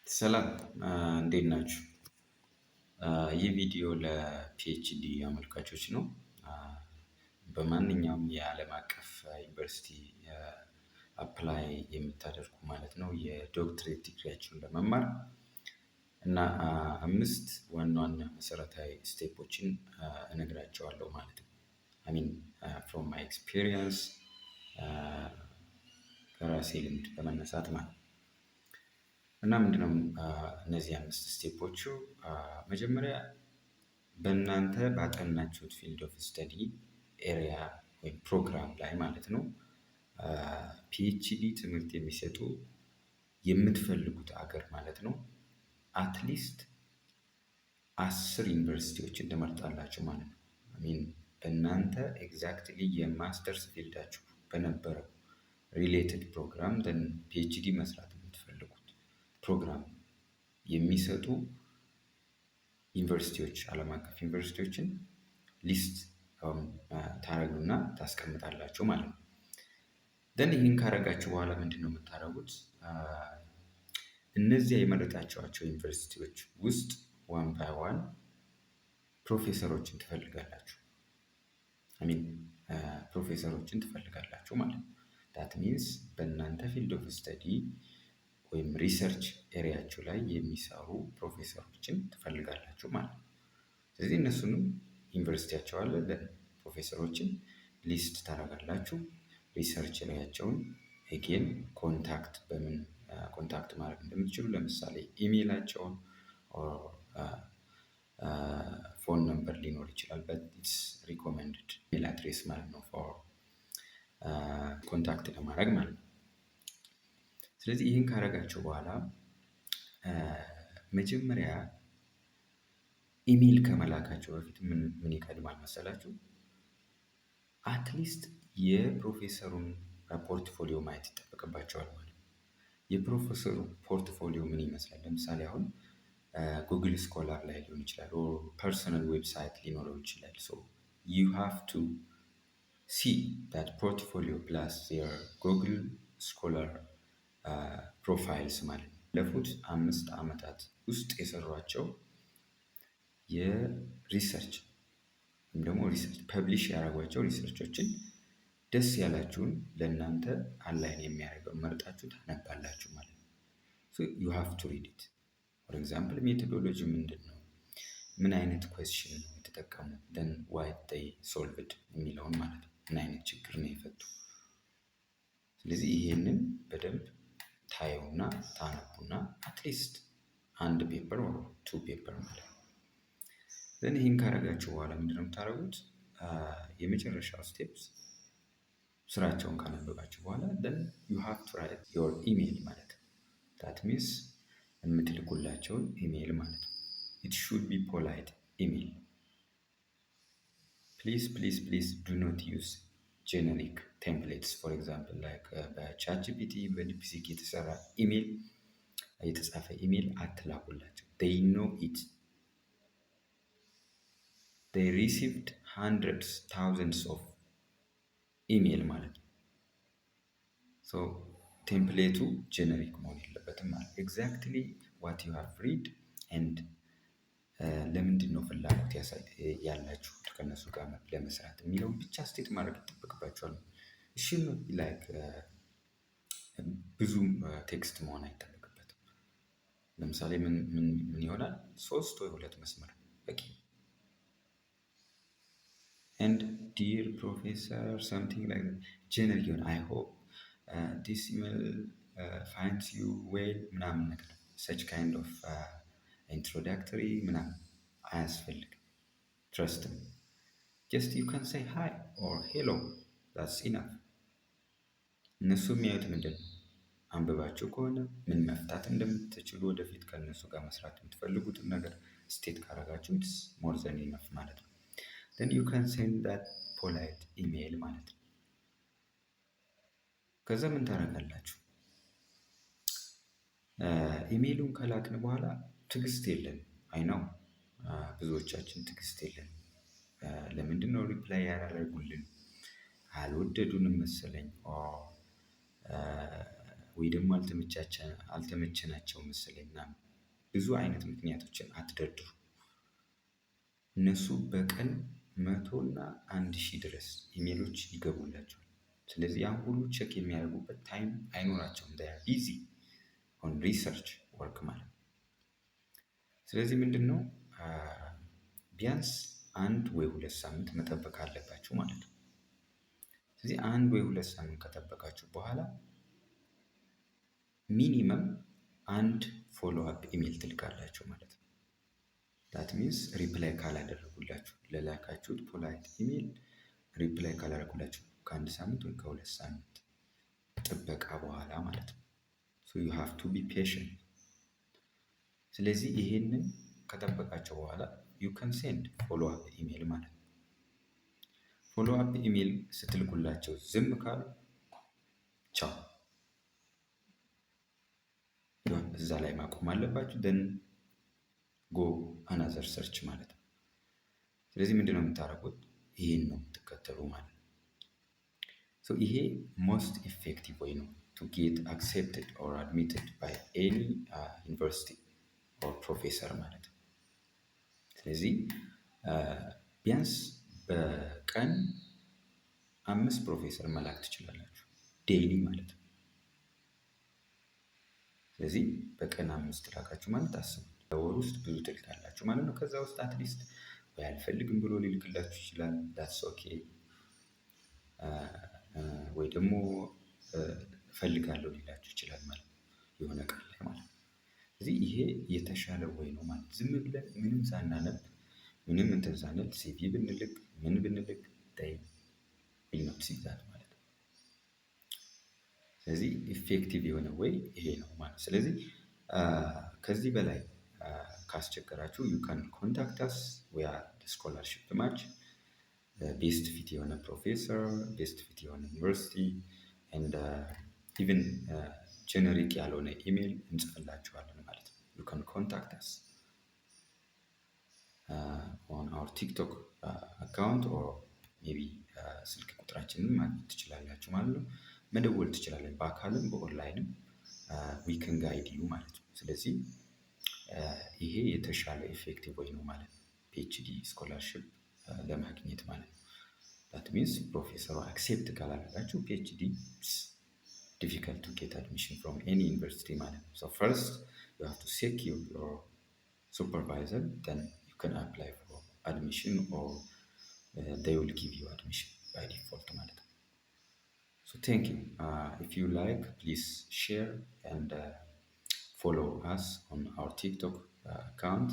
ሰላም እንዴት ናችሁ? ይህ ቪዲዮ ለፒኤችዲ አመልካቾች ነው። በማንኛውም የዓለም አቀፍ ዩኒቨርሲቲ አፕላይ የምታደርጉ ማለት ነው የዶክትሬት ዲግሪያችሁን ለመማር እና 5 ዋና ዋና መሰረታዊ ስቴፖችን እነግራቸዋለሁ ማለት ነው። ፍሮም ማይ ኤክስፒሪየንስ ከራሴ ልምድ በመነሳት ማለት ነው። እና ምንድነው እነዚህ 5 ስቴፖቹ? መጀመሪያ በእናንተ ባጠናችሁት ፊልድ ኦፍ ስተዲ ኤሪያ ወይም ፕሮግራም ላይ ማለት ነው ፒኤችዲ ትምህርት የሚሰጡ የምትፈልጉት አገር ማለት ነው አትሊስት 10 ዩኒቨርሲቲዎችን ትመርጣላችሁ ማለት ነው። በእናንተ ኤግዛክትሊ የማስተርስ ፊልዳችሁ በነበረው ሪሌትድ ፕሮግራም ፒኤችዲ መስራት የምትፈልጉት ፕሮግራም የሚሰጡ ዩኒቨርሲቲዎች ዓለም አቀፍ ዩኒቨርሲቲዎችን ሊስት ታረጉና ታስቀምጣላችሁ ማለት ነው። ይህን ካረጋችሁ በኋላ ምንድን ነው የምታደርጉት? እነዚያ የመረጣችኋቸው ዩኒቨርሲቲዎች ውስጥ ዋን ባይ ዋን ፕሮፌሰሮችን ትፈልጋላችሁ። ፕሮፌሰሮችን ትፈልጋላችሁ ማለት ነው። ዳት ሚንስ በእናንተ ፊልድ ኦፍ ስተዲ ወይም ሪሰርች ኤሪያችሁ ላይ የሚሰሩ ፕሮፌሰሮችን ትፈልጋላችሁ ማለት ነው። ስለዚህ እነሱንም ዩኒቨርሲቲያቸው አለ ፕሮፌሰሮችን ሊስት ታደርጋላችሁ። ሪሰርች ኤሪያቸውን ኤጌን ኮንታክት በምን ኮንታክት ማድረግ እንደምትችሉ ለምሳሌ ኢሜይላቸውን ፎን ነምበር ሊኖር ይችላል። በት ኢትስ ሪኮመንድድ ኢሜይል አድሬስ ማለት ነው ፎር ኮንታክት ለማድረግ ማለት ነው። ስለዚህ ይህን ካረጋችሁ በኋላ መጀመሪያ ኢሜይል ከመላካቸው በፊት ምን ይቀድማል መሰላችሁ? አትሊስት የፕሮፌሰሩን ፖርትፎሊዮ ማየት ይጠበቅባቸዋል ማለት ነው። የፕሮፌሰሩ ፖርትፎሊዮ ምን ይመስላል? ለምሳሌ አሁን ጉግል ስኮላር ላይ ሊሆን ይችላል፣ ፐርሰናል ዌብሳይት ሊኖረው ይችላል። ሶ ዩ ሃቭ ቱ ሲ ዳት ፖርትፎሊዮ ፕላስ ዜር ጉግል ስኮላር ፕሮፋይልስ ማለት ነው። ያለፉት 5 ዓመታት ውስጥ የሰሯቸው የሪሰርች ወይም ደግሞ ሪሰርች ፐብሊሽ ያደረጓቸው ሪሰርቾችን ደስ ያላችሁን ለእናንተ አላይን የሚያደርገውን መርጣችሁ ታነባላችሁ ማለት ነው። ዩ ሃቭ ቱ ሪድ ኢት። ፎር ኤግዛምፕል ሜቶዶሎጂ ምንድን ነው? ምን አይነት ኩዌስችን ነው የተጠቀሙ? ደን ዋይ ዴይ ሶልቭድ የሚለውን ማለት ነው። ምን አይነት ችግር ነው የፈቱ? ስለዚህ ይሄንን በደንብ ታዩና ታነቡና አትሊስት 1 ፔፐር ወር 2 ፔፐር ማለት ነው። ይህን ካረጋችሁ በኋላ ምንድነው የምታደርጉት? የመጨረሻው ስቴፕስ ስራቸውን ካነበባችሁ በኋላ ዩ ሃቭ ቱ ራይት ዮር ኢሜይል ማለት ነው። ዳት ሚንስ የምትልኩላቸውን ኢሜይል ማለት ነው። ኢት ሹድ ቢ ፖላይት ኢሜይል። ፕሊዝ ፕሊዝ ፕሊዝ ዱ ኖት ዩዝ ጄኔሪክ ቴምፕሌትስ ፎር ኤግዛምፕል ላይክ በቻት ጂፒቲ በዲፕሲክ የተሰራ ኢሜይል የተጻፈ ኢሜይል አትላኩላቸው። they know it. they received hundreds thousands of ኢሜይል ማለት ነው። ሶ ቴምፕሌቱ ጄኔሪክ መሆን የለበትም ማለት ኤግዛክትሊ ዋት ዩ ሃቭ ሪድ ኤንድ ለምንድን ነው ፍላጎት ያላችሁ ከነሱ ጋር ለመስራት የሚለውን ብቻ ስቴት ማድረግ ይጠበቅባቸዋል። እሺ ላይክ ብዙ ቴክስት መሆን አይጠበቅበትም። ለምሳሌ ምን ይሆናል? 3 ወይ 2 መስመር በቂ። and dear professor something like that ጀነራል ይሆን I hope this email finds you well ምናምን ነገር such kind of introductory ምናምን አያስፈልግም። trust me. just you can say hi or hello, that's enough. እነሱ የሚያዩት ምንድን ነው? አንብባችሁ ከሆነ ምን መፍታት እንደምትችሉ ወደፊት ከእነሱ ጋር መስራት የምትፈልጉትን ነገር ስቴት ካረጋችሁ ኢትስ ሞር ዘን ኢነፍ ማለት ነው። then you can send that polite email ማለት ነው። ከዛ ምን ታረጋላችሁ? ኢሜይሉን ከላክን በኋላ ትዕግስት የለን። አይ ነው ብዙዎቻችን ትዕግስት የለን። ለምንድን ነው ሪፕላይ ያላደረጉልን? አልወደዱንም መሰለኝ ወይ ደግሞ አልተመቸናቸው መሰለኝ ምናምን ብዙ አይነት ምክንያቶችን አትደርድሩ። እነሱ በቀን 100 እና 1000 ድረስ ኢሜሎች ይገቡላቸዋል። ስለዚህ ያን ሁሉ ቼክ የሚያደርጉበት ታይም አይኖራቸውም። ቢዚ ኦን ሪሰርች ወርክ ማለት ነው። ስለዚህ ምንድን ነው ቢያንስ 1 ወይ 2 ሳምንት መጠበቅ አለባችሁ ማለት ነው። ስለዚህ 1 ወይ 2 ሳምንት ከጠበቃችሁ በኋላ ሚኒመም 1 ፎሎ አፕ ኢሜል ትልካላችሁ ማለት ነው። ዳት ሚንስ ሪፕላይ ካላደረጉላችሁ ለላካችሁት ፖላይት ኢሜል ሪፕላይ ካላደረጉላችሁ ከ1 ሳምንት ወይ ከ2 ሳምንት ጥበቃ በኋላ ማለት ነው። ሶ ዩ ሃቭ ቱ ቢ ፔሽንት። ስለዚህ ይሄንን ከጠበቃቸው በኋላ ዩ ካን ሴንድ ፎሎ አፕ ኢሜል ማለት ነው። ፎሎ አፕ ኢሜል ስትልኩላቸው ዝም ካሉ ቻው፣ እዛ ላይ ማቆም አለባችሁ። ደን ጎ አናዘር ሰርች ማለት ነው። ስለዚህ ምንድነው የምታደርጉት? ይሄን ነው የምትከተሉ ማለት ነው። ሶ ይሄ ሞስት ኢፌክቲቭ ወይ ነው ቱ ጌት አክሴፕትድ ኦር አድሚትድ ባይ ኤኒ ዩኒቨርሲቲ ኦር ፕሮፌሰር ማለት ነው። ስለዚህ ቢያንስ በቀን 5 ፕሮፌሰር መላክ ትችላላችሁ ዴይሊ ማለት ነው። ስለዚህ በቀን 5 ላካችሁ ማለት አስቡ፣ በወር ውስጥ ብዙ ትልካላችሁ ማለት ነው። ከዛ ውስጥ አትሊስት ወይ አልፈልግም ብሎ ሊልክላችሁ ይችላል፣ ዳትስ ኦኬ። ወይ ደግሞ እፈልጋለሁ ሊላችሁ ይችላል ማለት ነው፣ የሆነ ቀን ላይ ማለት ነው። ስለዚህ ይሄ የተሻለ ወይ ነው ማለት ዝም ብለን ምንም ሳናነብ ምንም እንትን ሳንል ሲቪ ብንልክ ምን ብንልክ ዊል ኖት ሲ ዛት ማለት ነው። ስለዚህ ኢፌክቲቭ የሆነ ወይ ይሄ ነው ማለት። ስለዚህ ከዚህ በላይ ካስቸገራችሁ ዩ ካን ኮንታክት አስ ዊ አር ስኮላርሺፕ ማች ቤስት ፊት የሆነ ፕሮፌሰር፣ ቤስት ፊት የሆነ ዩኒቨርሲቲ ኤንድ ኢቭን ጀነሪክ ያልሆነ ኢሜይል እንጽፍላችኋለን ማለት ነው። ዩ ካን ኮንታክት አስ ኦን አወር ቲክቶክ አካውንት ኦር ሜቢ ስልክ ቁጥራችንን ማግኘት ትችላላችሁ ማለት ነው። መደወል ትችላለን፣ በአካልም በኦንላይንም ዊ ካን ጋይድ ዩ ማለት ነው። ስለዚህ ይሄ የተሻለ ኢፌክቲቭ ወይ ነው ማለት ነው ፒኤችዲ ስኮላርሽፕ ለማግኘት ማለት ነው። ዳት ሚንስ ፕሮፌሰሩ አክሴፕት ካላደረጋችሁ ፒኤችዲ ዲፊካልት ቱ ጌት አድሚሽን ፍሮም ኤኒ ዩኒቨርሲቲ ማለት ነው። ሶ ፈርስት ዩ ሃቭ ቱ ሴኪዩር ዮር ሱፐርቫይዘር ደን ዩ ካን አፕላይ ፎር አድሚሽን ኦር they will give you admission by default ማለት ነው። So thank you. If you like, please share and follow us on our TikTok account.